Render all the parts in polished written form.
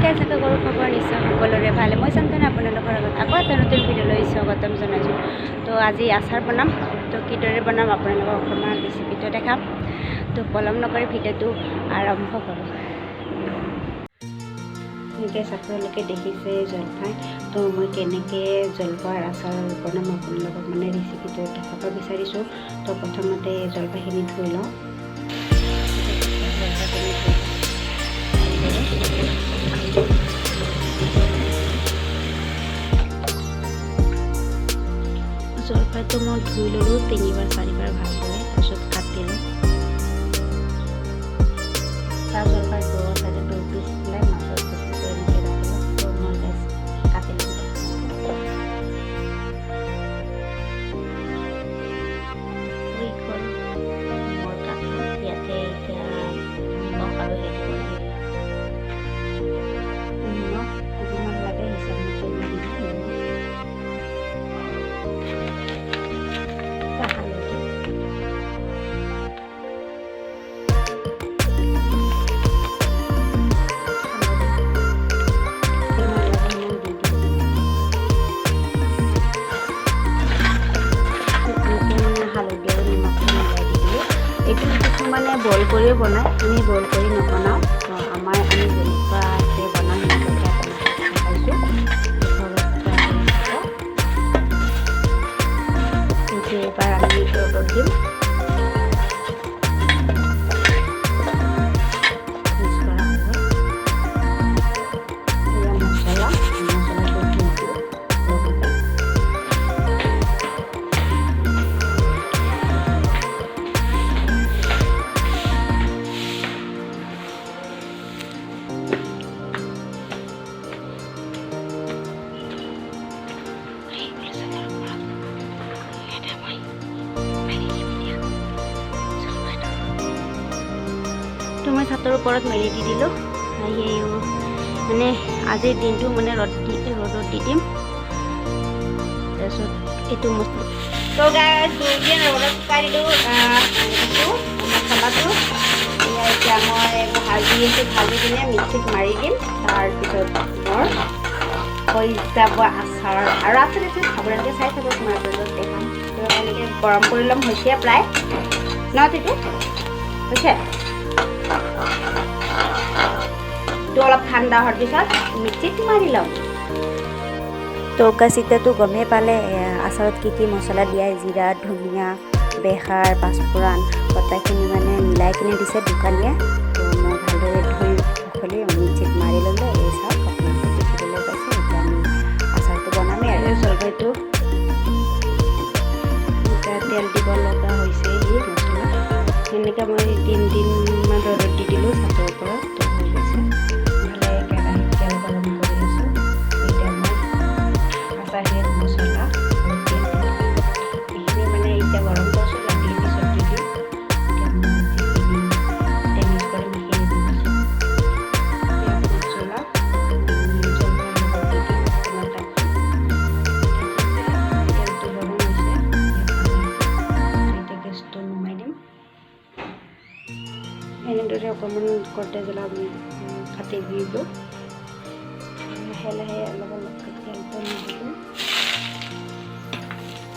গাইছ আশা কৰোঁ খবৰ নিশ্চয় সকলোৰে ভালে। মই চান্তনা আপোনালোকৰ আগত আকৌ এটা নতুন ভিডিঅ' লৈ স্বাগতম জনাইছোঁ। তো আজি আচাৰ বনাম, তো কিদৰে বনাম আপোনালোকক অকণমান ৰেচিপিটো দেখাম। তো পলম নকৰি ভিডিঅ'টো আৰম্ভ কৰোঁ। গাইছ আপোনালোকে দেখিছে জলফাই, তো মই কেনেকৈ জলফাইৰ আচাৰ বনাম আপোনালোকক মানে ৰেচিপিটো দেখাব বিচাৰিছোঁ। তো প্ৰথমতে জলফাইখিনি ধুই লওঁ। জলফাইটো মই ধুই ল'লোঁ 3-4 ভালদৰে, তাৰপিছত কাটিলোঁ। তাৰ জলফাই দৌৰ চাইডে 2 পিচ পেলাই মাছৰ পিচটো এনেকৈ ৰাখিলোঁ। তো মই কাটিলোঁ। মই কাটিলোঁ ইয়াতে এতিয়া নিমখ আৰু হেৰি দিব লাগে। নিমখ যিমান লাগে হিচাপ মতে এইটো কিছুমানে বইল কৰিও বনায়, আমি বইল কৰি নবনাওঁ। আমি যেনেকুৱাকৈ বনাম সেনেকুৱাকৈ আপোনালোকক দেখাইছোঁ। কিন্তু এইবাৰ আমি ৰ'দত দিম। তো মই ছাতৰ ওপৰত মেলি দি দিলোঁ। মানে আজিৰ দিনটো মানে ৰ'দত দি দিম। তাৰপিছত এইটো তো গাইছ ৰ'দত শুকাই দিলোঁ মছলাটো। এতিয়া মই ভাজি কিনে মিক্সিত মাৰি দিম। তাৰপিছত মোৰ হৈ যাব আচাৰ। আৰু আচাৰ আছে আপোনালোকে চাই থাকক, মই আপোনালোকক দেখাম। তো এনেকৈ গৰম কৰি ল'ম, হৈছে প্ৰায় ন তেতিয়া হৈছে। তো অলপ ঠাণ্ডা হোৱাৰ পিছত মিক্সিত মাৰি ল'ম। তো গাইছ এতিয়াতো গমেই পালে আচাৰত কি মছলা দিয়া, জিৰা, ধনিয়া, বেহাৰ, পাঁচফোৰণ গোটেইখিনি মানে মিলাই কিনে দিছে দোকানীয়ে। তো মই ভালদৰে ধুই পখালি মিক্সিত মাৰি ল'লোঁ। এই চাওক আপোনালোকে দেখিবলৈ পাইছে। এতিয়া আমি আচাৰটো বনামেই আৰু জলফাইটো এতিয়া তেল দিব লগা হৈছে। এই মছলা সেনেকৈ মই 3 দিনমান ৰ'দত দি দিলোঁ ছাতৰ ওপৰত। তো হৈ গৈছে। নহ'লে কেৰাহীত তেল গৰম কৰি লৈছোঁ। এতিয়া মই আচাৰ মছলা আৰু তেল এইখিনি মানে এতিয়া গৰম কৰিছোঁ, লাগিলে পিছত দি দিম। এতিয়া মই যিখিনি টেনিছ কৰিম সেইখিনি দি দিছোঁ। পিঁয়াজ মছলা জলফাইৰ লগত দি দিম। তেলটো গৰম হৈছে, এতিয়া গেছটো নমাই দিম। এনেদৰে অকণমান কৰ্তে জ্বলা কাটি দিলোঁ। লাহে লাহে অলপ তেলটো মিলাই দিম।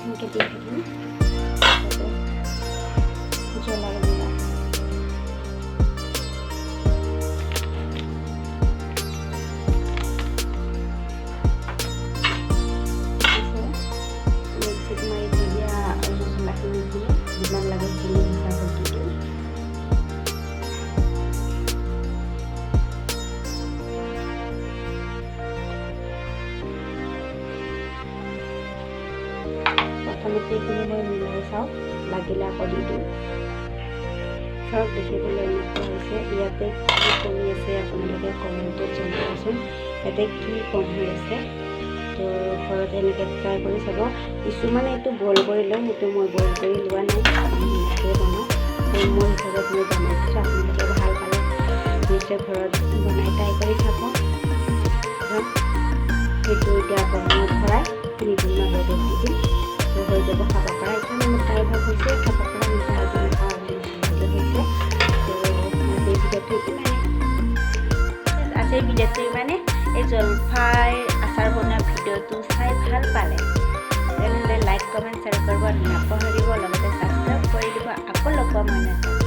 এনেকৈ দি থাকিম। জ্বলাৰ গুড়া মিক্সিত মাৰি থৈ দিয়া মছলাখিনি দিয়ে যিমান লাগে সেইখিনি হিচাপত দি দিওঁ। প্ৰথমতে এইখিনি মই মিলাই চাওঁ, লাগিলে আকৌ দি দিওঁ। চাওক দেখিবলৈ এনেকুৱা হৈছে। ইয়াতে কি কমি আছে আপোনালোকে কমেণ্টত জনাবচোন। ইয়াতে কি কম হৈ আছে। তো ঘৰত এনেকৈ ট্ৰাই কৰি চাব। কিছুমানে এইটো বইল কৰি লয়, সেইটো মই বইল কৰি লোৱা নাই, এনেকৈ বনাওঁ। তো মোৰ হিচাপত মই বনাই দিছোঁ। আপোনালোকে ভাল পালে নিশ্চয় ঘৰত বনাই ট্ৰাই কৰি চাব। সেইটো এতিয়া বনাই ভৰাই 3 দিনমান ৰ'দত দি দিম। তো হৈ যাব খাব পৰা। এতিয়া মানে প্ৰায়ভাগ হৈছে খাব পৰা হৈছে। আজি নাখাওঁ হৈছে। তো আজি ভিডিঅ'টো ইমানেই। আজি এই ভিডিঅ'টো মানে এই জলফাই আচাৰ বনোৱা ভিডিঅ'টো চাই ভাল পালে তেনেহ'লে লাইক কমেণ্ট শ্বেয়াৰ কৰিব নাপাহৰিব লগতে ছাবস্ক্ৰাইব কৰি দিব আকৌ লগ পাম মানে